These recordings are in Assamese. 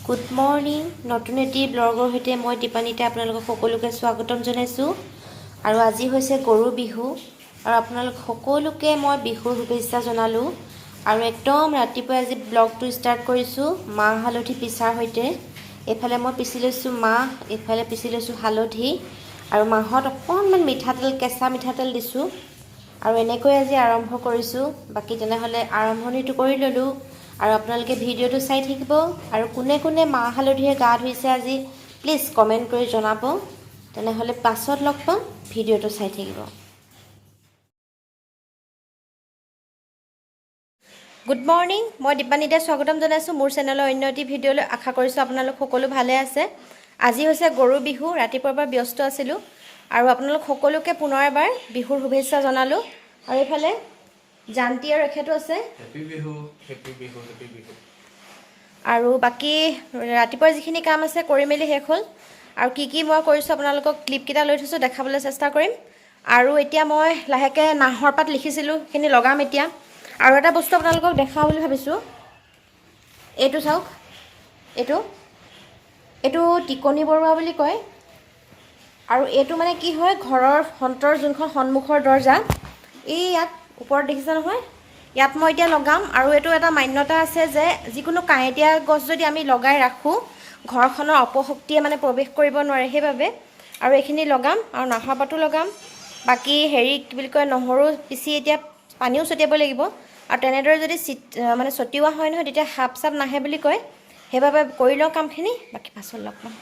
গুড মৰ্ণিং নতুন এটি ব্লগৰ সৈতে মই দীপানিতে আপোনালোকক সকলোকে স্বাগতম জনাইছোঁ আৰু আজি হৈছে গৰু বিহু আৰু আপোনালোক সকলোকে মই বিহুৰ শুভেচ্ছা জনালোঁ আৰু একদম ৰাতিপুৱা আজি ব্লগটো ষ্টাৰ্ট কৰিছোঁ মাহ হালধি পিছাৰ সৈতে এফালে মই পিছি লৈছোঁ মাহ এফালে পিছি লৈছোঁ হালধি আৰু মাহত অকণমান মিঠাতেল কেঁচা মিঠাতেল দিছোঁ আৰু এনেকৈ আজি আৰম্ভ কৰিছোঁ বাকি তেনেহ'লে আৰম্ভণিটো কৰি ল'লোঁ আৰু আপোনালোকে ভিডিঅ'টো চাই থাকিব আৰু কোনে কোনে মাহ হালধিৰে গা ধুইছে আজি প্লিজ কমেণ্ট কৰি জনাব তেনেহ'লে পাছত লগ পাম ভিডিঅ'টো চাই থাকিব গুড মৰ্ণিং মই দীপানিতে স্বাগতম জনাইছোঁ মোৰ চেনেলৰ অন্য এটি ভিডিঅ'লৈ আশা কৰিছোঁ আপোনালোক সকলো ভালে আছে আজি হৈছে গৰু বিহু ৰাতিপুৱাৰ পৰা ব্যস্ত আছিলোঁ আৰু আপোনালোক সকলোকে পুনৰ এবাৰ বিহুৰ শুভেচ্ছা জনালোঁ আৰু এইফালে জান্তি আৰু এখেতো আছে হেপী বিহু আৰু বাকি ৰাতিপুৱাৰ যিখিনি কাম আছে কৰি মেলি শেষ হ'ল আৰু কি মই কৰিছোঁ আপোনালোকক ক্লিপকেইটা লৈ থৈছোঁ দেখাবলৈ চেষ্টা কৰিম আৰু এতিয়া মই লাহেকৈ নাহৰ পাত লিখিছিলোঁ সেইখিনি লগাম এতিয়া আৰু এটা বস্তু আপোনালোকক দেখাওঁ বুলি ভাবিছোঁ এইটো চাওক এইটো টিকনি বৰুৱা বুলি কয় আৰু এইটো মানে কি হয় ঘৰৰ ফ্ৰণ্টৰ যোনখন সন্মুখৰ দৰ্জা এই ইয়াত ওপৰত দেখিছে নহয় ইয়াত মই এতিয়া লগাম আৰু এইটো এটা মান্যতা আছে যে যিকোনো কাঁইটীয়া গছ যদি আমি লগাই ৰাখোঁ ঘৰখনৰ অপশক্তিয়ে মানে প্ৰৱেশ কৰিব নোৱাৰে সেইবাবে আৰু এইখিনি লগাম আৰু নাহৰ পাতো লগাম বাকি হেৰি কি বুলি কয় নহৰু পিচি এতিয়া পানীও ছটিয়াব লাগিব আৰু তেনেদৰে যদি মানে ছটিওৱা হয় নহয় তেতিয়া সাপ চাপ নাহে বুলি কয় সেইবাবে কৰি লওঁ কামখিনি বাকি পাছত লগ পাম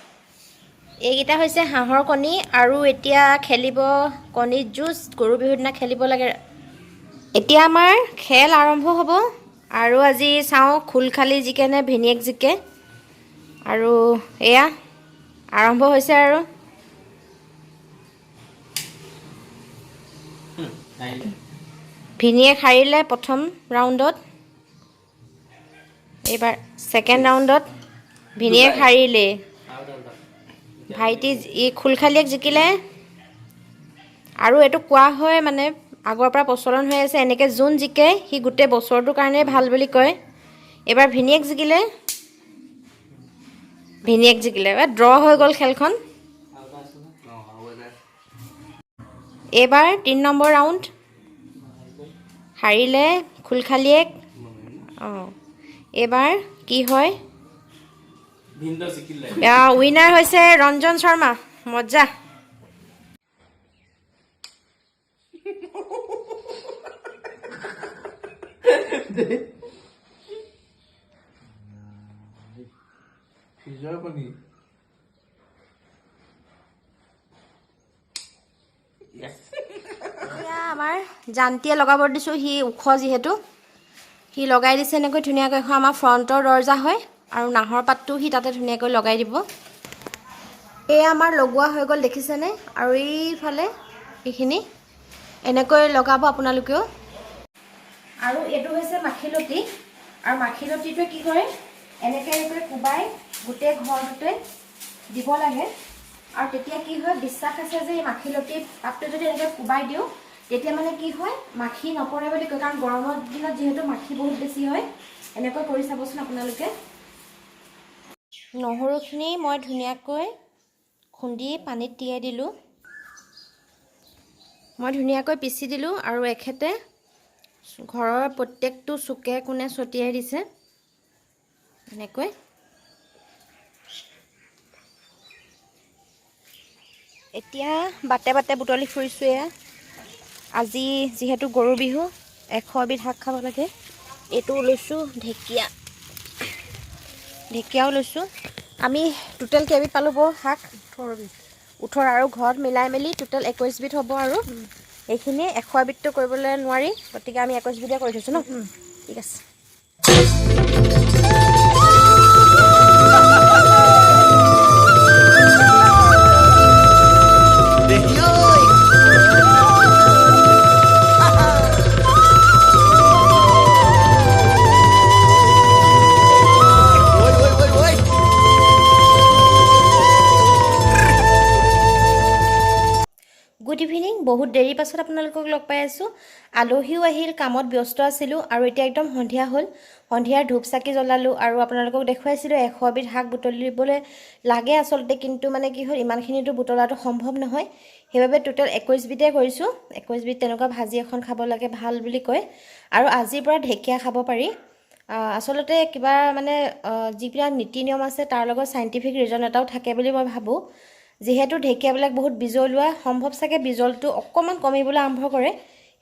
এইকেইটা হৈছে হাঁহৰ কণী আৰু এতিয়া খেলিব কণীৰ জুচ গৰু বিহুৰ দিনা খেলিব লাগে এতিয়া আমাৰ খেল আৰম্ভ হ'ব আৰু আজি চাওঁ খুলখালি জিকে নে ভিনিয়েক জিকে আৰু এয়া আৰম্ভ হৈছে আৰু ভিনিয়েক হাৰিলে প্ৰথম ৰাউণ্ডত এইবাৰ ছেকেণ্ড ৰাউণ্ডত ভিনিয়েক হাৰিলে ভাইটি খুলখালিয়েক জিকিলে আৰু এইটো কোৱা হয় মানে আগৰ পৰা প্ৰচলন হৈ আছে এনেকৈ যোন জিকে সি গোটেই বছৰটোৰ কাৰণে ভাল বুলি কয় এবাৰ ভিনিয়েক জিকিলে ড্ৰ হৈ গ'ল খেলখন এইবাৰ 3 নম্বৰ ৰাউণ্ড হাৰিলে খুলখালিয়েক এইবাৰ কি হয় উইনাৰ হৈছে ৰঞ্জন শৰ্মা মজ্জা আমাৰ জান্তিয়ে লগাব দিছোঁ সি ওখ যিহেতু সি লগাই দিছে এনেকৈ ধুনীয়াকৈ এখন আমাৰ ফ্ৰণ্টৰ দৰ্জা হয় আৰু নাহৰ পাতটো সি তাতে ধুনীয়াকৈ লগাই দিব এয়া আমাৰ লগোৱা হৈ গ'ল দেখিছেনে আৰু এইফালে এইখিনি এনেকৈ লগাব আপোনালোকেও আৰু এইটো হৈছে মাখিলতী আৰু মাখিলতীটোৱে কি কৰে এনেকৈ কোবাই গোটেই ঘৰটোতে দিব লাগে আৰু তেতিয়া কি হয় বিশ্বাস আছে যে এই মাখিলতী পাতটো যদি এনেকৈ কোবাই দিওঁ তেতিয়া মানে কি হয় মাখি নপৰে বুলি কয় কাৰণ গৰমৰ দিনত যিহেতু মাখি বহুত বেছি হয় এনেকৈ কৰি চাবচোন আপোনালোকে নহৰুখিনি মই ধুনীয়াকৈ খুন্দি পানীত তিয়াই দিলোঁ মই ধুনীয়াকৈ পিচি দিলোঁ আৰু এখেতে ঘৰৰ প্ৰত্যেকটো চুকে কোণে ছটিয়াই দিছে এনেকৈ এতিয়া বাটে বাটে বুটলি ফুৰিছোঁ এয়া আজি যিহেতু গৰু বিহু 100 এবিধ শাক খাব লাগে এইটো লৈছোঁ ঢেকীয়াও লৈছোঁ আমি টোটেল কেইবিধ পালোঁ বৌ শাক 18 আৰু ঘৰত মিলাই মেলি টোটেল 21 বিধ হ'ব আৰু এইখিনি 100 বিধটো কৰিবলৈ নোৱাৰি গতিকে আমি 21 বিধে কৰি থৈছোঁ ন ঠিক আছে বহুত দেৰি পাছত আপোনালোকক লগ পাই আছোঁ। আলহীও আহিল, কামত ব্যস্ত আছিলোঁ আৰু এতিয়া একদম সন্ধিয়া হ'ল। সন্ধিয়াৰ ধূপ চাকি জ্বলালোঁ আৰু আপোনালোকক দেখুৱাইছিলোঁ 100 এবিধ শাক বুটলিবলৈ লাগে আচলতে, কিন্তু মানে কি হ'ল ইমানখিনিতো বুটলাটো সম্ভৱ নহয়। সেইবাবে টোটেল 21 বিধে কৰিছোঁ। 21 বিধ তেনেকুৱা ভাজি এখন খাব লাগে, ভাল বুলি কয়। আৰু আজিৰ পৰা ঢেকীয়া খাব পাৰি। আচলতে কিবা মানে যিবিলাক নীতি নিয়ম আছে তাৰ লগত চাইণ্টিফিক ৰিজন এটাও থাকে বুলি মই ভাবোঁ। যিহেতু ঢেকীয়াবিলাক বহুত বিজলুৱা, সম্ভৱ চাগে বিজলটো অকণমান কমিবলৈ আৰম্ভ কৰে,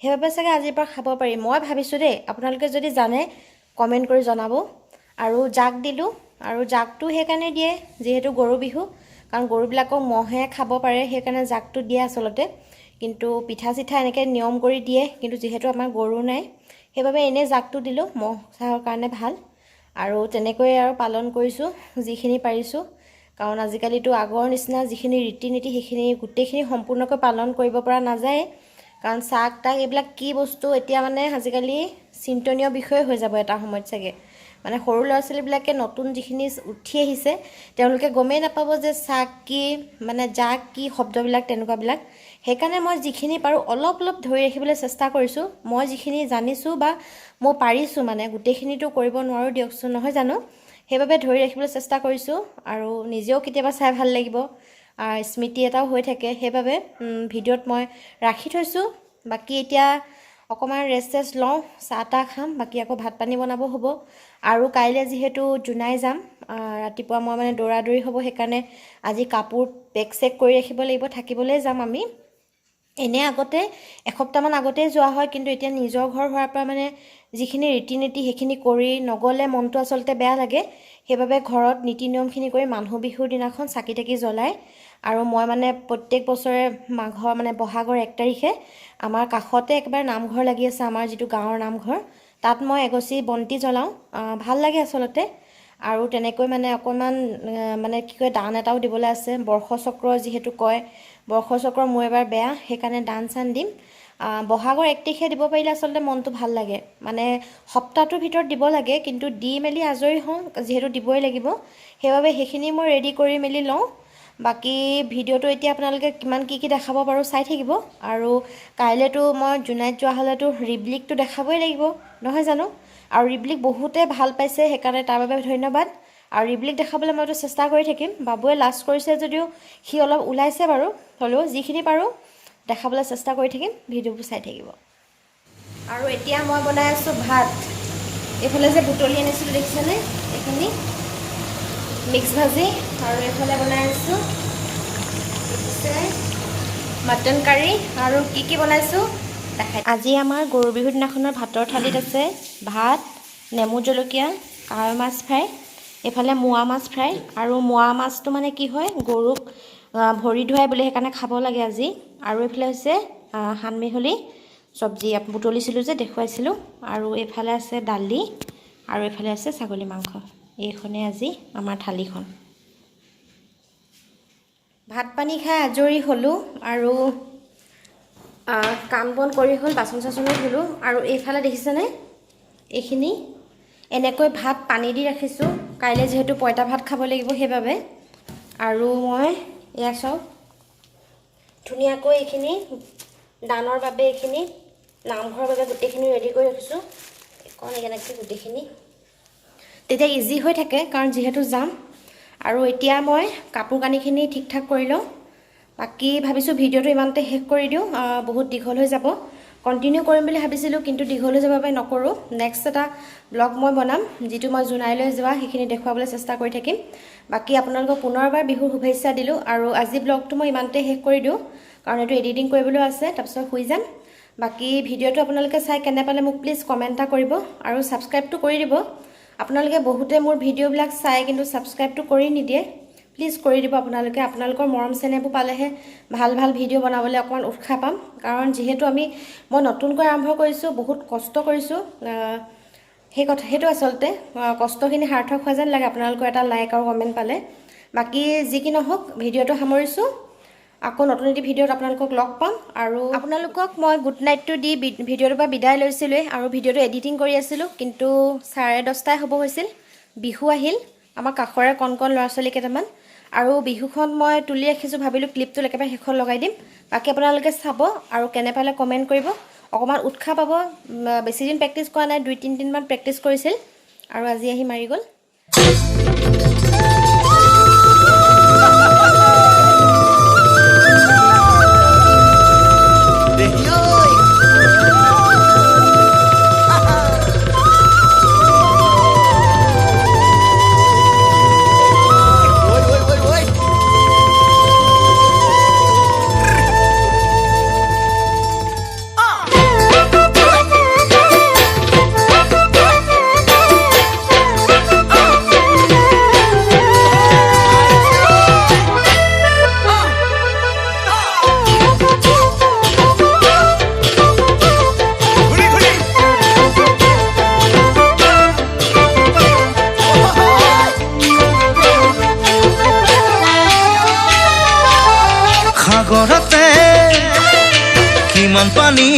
সেইবাবে চাগে আজিৰ পৰা খাব পাৰি মই ভাবিছোঁ দেই। আপোনালোকে যদি জানে কমেণ্ট কৰি জনাব। আৰু জাক দিলোঁ, আৰু জাকটো সেইকাৰণে দিয়ে যিহেতু গৰু বিহু, কাৰণ গৰুবিলাকক মহে খাব পাৰে, সেইকাৰণে জাকটো দিয়ে আচলতে। কিন্তু পিঠা চিঠা এনেকৈ নিয়ম কৰি দিয়ে, কিন্তু যিহেতু আমাৰ গৰু নাই সেইবাবে এনেই জাকটো দিলোঁ, মহ চাহৰ কাৰণে ভাল। আৰু তেনেকৈয়ে আৰু পালন কৰিছোঁ যিখিনি পাৰিছোঁ, কাৰণ আজিকালিতো আগৰ নিচিনা যিখিনি ৰীতি নীতি সেইখিনি গোটেইখিনি সম্পূৰ্ণকৈ পালন কৰিব পৰা নাযায়। কাৰণ চাক তাক এইবিলাক কি বস্তু এতিয়া মানে আজিকালি চিন্তনীয় বিষয় হৈ যাব এটা সময়ত চাগে। মানে সৰু ল'ৰা ছোৱালীবিলাকে নতুন যিখিনি উঠি আহিছে তেওঁলোকে গমেই নাপাব যে চাক কি, মানে জাক কি, শব্দবিলাক তেনেকুৱাবিলাক। সেইকাৰণে মই যিখিনি পাৰোঁ অলপ অলপ ধৰি ৰাখিবলৈ চেষ্টা কৰিছোঁ। মই যিখিনি জানিছোঁ বা মই পাৰিছোঁ, মানে গোটেইখিনিতো কৰিব নোৱাৰোঁ দিয়কচোন, নহয় জানো। সেইবাবে ধৰি ৰাখিবলৈ চেষ্টা কৰিছোঁ আৰু নিজেও কেতিয়াবা চাই ভাল লাগিব, স্মৃতি এটাও হৈ থাকে। সেইবাবে ভিডিঅ'ত মই ৰাখি থৈছোঁ। বাকী এতিয়া অকণমান ৰেষ্ট লওঁ, চাহ তাহ খাম, বাকী আকৌ ভাত পানী বনাব হ'ব। আৰু কাইলৈ যিহেতু জোনাই যাম, ৰাতিপুৱা মই মানে দৌৰা দৌৰি হ'ব, সেইকাৰণে আজি কাপোৰ পেক চেক কৰি ৰাখিব লাগিব, থাকিবলৈ যাম আমি। এনে আগতে এসপ্তাহমান আগতেই যোৱা হয়, কিন্তু এতিয়া নিজৰ ঘৰ হোৱাৰ পৰা মানে যিখিনি ৰীতি নীতি সেইখিনি কৰি নগ'লে মনটো আচলতে বেয়া লাগে। সেইবাবে ঘৰত নীতি নিয়মখিনি কৰি মানুহ বিহুৰ দিনাখন চাকি তাকি জ্বলাই। আৰু মই মানে প্ৰত্যেক বছৰে মাঘৰ মানে বহাগৰ 1 তাৰিখে আমাৰ কাষতে একেবাৰে নামঘৰ লাগি আছে, আমাৰ যিটো গাঁৱৰ নামঘৰ, তাত মই এগছি বন্তি জ্বলাওঁ। ভাল লাগে আচলতে। আৰু তেনেকৈ মানে অকণমান মানে কি কয় দান এটাও দিবলৈ আছে। বৰ্ষচক্ৰ যিহেতু কয়, বৰ্ষচক্ৰ মোৰ এবাৰ বেয়া, সেইকাৰণে দান চান দিম। বহাগৰ 1 তাৰিখে দিব পাৰিলে আচলতে মনটো ভাল লাগে। মানে সপ্তাহটোৰ ভিতৰত দিব লাগে, কিন্তু দি মেলি আজৰি হওঁ, যিহেতু দিবই লাগিব। সেইবাবে সেইখিনি মই ৰেডি কৰি মেলি লওঁ। বাকী ভিডিঅ'টো এতিয়া আপোনালোকে কিমান কি দেখাব পাৰোঁ চাই থাকিব। আৰু কাইলৈতো মই জোনাইত যোৱা হ'লেতো ৰিবলিকটো দেখাবই লাগিব, নহয় জানো। আৰু ৰিবলিক বহুতে ভাল পাইছে, সেইকাৰণে তাৰ বাবে ধন্যবাদ। আৰু ৰিবলিক দেখাবলৈ মইতো চেষ্টা কৰি থাকিম। বাবুৱে লাষ্ট কৰিছে যদিও সি অলপ ওলাইছে বাৰু, হ'লেও যিখিনি পাৰোঁ দেখাবলৈ চেষ্টা কৰি থাকিম। ভিডিঅ'বোৰ চাই থাকিব। আৰু এতিয়া মই বনাই আছোঁ ভাত। এইফালে যে বুটলি আনিছিলোঁ দেখিছেনে, এইখিনি মিক্স ভাজি। আৰু এইফালে বনাই আছোঁ মটন কাৰী। আৰু কি বনাইছোঁ দেখাই। আজি আমাৰ গৰু বিহুৰ দিনাখনৰ ভাতৰ থালিত আছে ভাত, নেমু জলকীয়া, কাৱৈ মাছ ফ্ৰাই, এইফালে মোৱা মাছ ফ্ৰাই। আৰু মোৱা মাছটো মানে কি হয়, গৰুক ভৰি ধুৱাই বুলি, সেইকাৰণে খাব লাগে আজি। আৰু এইফালে হৈছে হানমিহলি চব্জি বুটলিছিলোঁ যে দেখুৱাইছিলোঁ। আৰু এইফালে আছে দালি, আৰু এইফালে আছে ছাগলী মাংস। এইখনেই আজি আমাৰ থালিখন। ভাত পানী খাই আজৰি হ'লোঁ আৰু কাম বন কৰি হ'ল, বাচন চাচনো ধুলোঁ। আৰু এইফালে দেখিছেনে, এইখিনি এনেকৈ ভাত পানী দি ৰাখিছোঁ, কাইলৈ যিহেতু পঁইতা ভাত খাব লাগিব সেইবাবে। আৰু মই এয়া চাওক ধুনীয়াকৈ এইখিনি দানৰ বাবে, এইখিনি নামঘৰৰ বাবে গোটেইখিনি ৰেডি কৰি ৰাখিছোঁ। অকণ এনেকৈ গোটেইখিনি তেতিয়া ইজি হৈ থাকে, কাৰণ যিহেতু যাম। আৰু এতিয়া মই কাপোৰ কানিখিনি ঠিক ঠাক কৰি লওঁ। বাকী ভাবিছোঁ ভিডিঅ'টো ইমানতে শেষ কৰি দিওঁ, বহুত দীঘল হৈ যাব। কণ্টিনিউ কৰিম বুলি ভাবিছিলোঁ, কিন্তু দীঘল হৈ যাব বাবে নকৰোঁ। নেক্সট এটা ব্লগ মই বনাম, যিটো মই জোনাইলৈ যোৱা সেইখিনি দেখুৱাবলৈ চেষ্টা কৰি থাকিম। বাকী আপোনালোকক পুনৰবাৰ বিহুৰ শুভেচ্ছা দিলোঁ। আৰু আজি ব্লগটো মই ইমানতে শেষ কৰি দিওঁ, কাৰণ এইটো এডিটিং কৰিবলৈও আছে, তাৰপিছত শুই যাম। বাকী ভিডিঅ'টো আপোনালোকে চাই কেনে পালে মোক প্লিজ কমেণ্ট এটা কৰিব, আৰু ছাবস্ক্ৰাইবটো কৰি দিব। আপোনালোকে বহুতে মোৰ ভিডিঅ'বিলাক চাই কিন্তু ছাবস্ক্ৰাইবটো কৰি নিদিয়ে, প্লিজ কৰি দিব আপোনালোকে। আপোনালোকৰ মৰম চেনেহবোৰ পালেহে ভাল ভাল ভিডিঅ' বনাবলৈ অকণমান উৎসাহ পাম। কাৰণ যিহেতু মই নতুনকৈ আৰম্ভ কৰিছোঁ, বহুত কষ্ট কৰিছোঁ, সেইটো আচলতে কষ্টখিনি সাৰ্থক হোৱা যেন লাগে আপোনালোকৰ এটা লাইক আৰু কমেণ্ট পালে। বাকী যি কি নহওক, ভিডিঅ'টো সামৰিছোঁ। আকৌ নতুন এটি ভিডিঅ'ত আপোনালোকক লগ পাম। আৰু আপোনালোকক মই গুড নাইটটো দি ভিডিঅ'টোৰ পৰা বিদায় লৈছিলোঁৱেই, আৰু ভিডিঅ'টো এডিটিং কৰি আছিলোঁ, কিন্তু 10:30 হ'ব হৈছিল। বিহু আহিল, আমাৰ কাষৰে কণ কণ ল'ৰা ছোৱালী কেইটামান, আৰু বিহুখন মই তুলি ৰাখিছোঁ, ভাবিলোঁ ক্লিপটো একেবাৰে শেষত লগাই দিম। বাকী আপোনালোকে চাব আৰু কেনে পালে কমেণ্ট কৰিব। অকণমান উৎসাহ পাব, বেছি দিন প্ৰেক্টিছ কৰা নাই, 2-3 দিনমান প্ৰেক্টিছ কৰিছিল আৰু আজি আহি মাৰি গ'ল। সাগৰতে কিমান পানী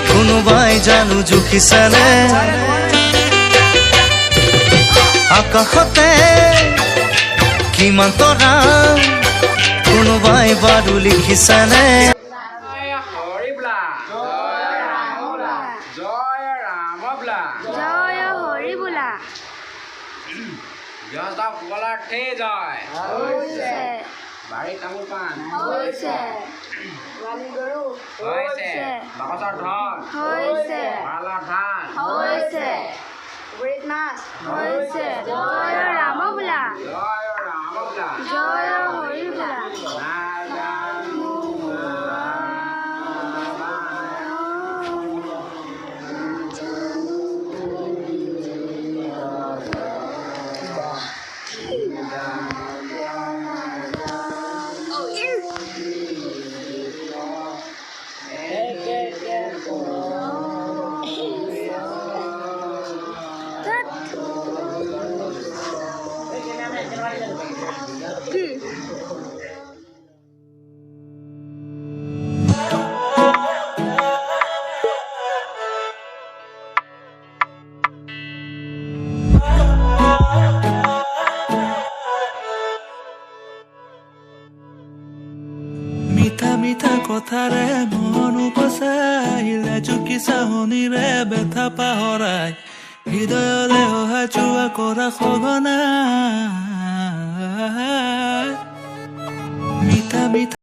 কোনোবাই জানো জুখিছেনে, আকাশতে কিমান তৰা কোনোবাই বাৰু লিখিছেনে। বাৰী তামোল পাণ হৈছে, গোৱালি গৰু হৈছে, বাকচৰ ধন হৈছে, ভঁৰালৰ ধান হৈছে, পুখুৰীত মাছ হৈছে। জয় ৰাম বোলা, জয় ৰাম বোলা, জয় হৰি বোলা। মিঠা মিঠা কথাৰে মন উপচাইলে চুকি চাহনিৰে ব্যথা পাহৰাই হৃদয়ৰে অহা যোৱা কৰা সঘনাই মিঠা মিঠা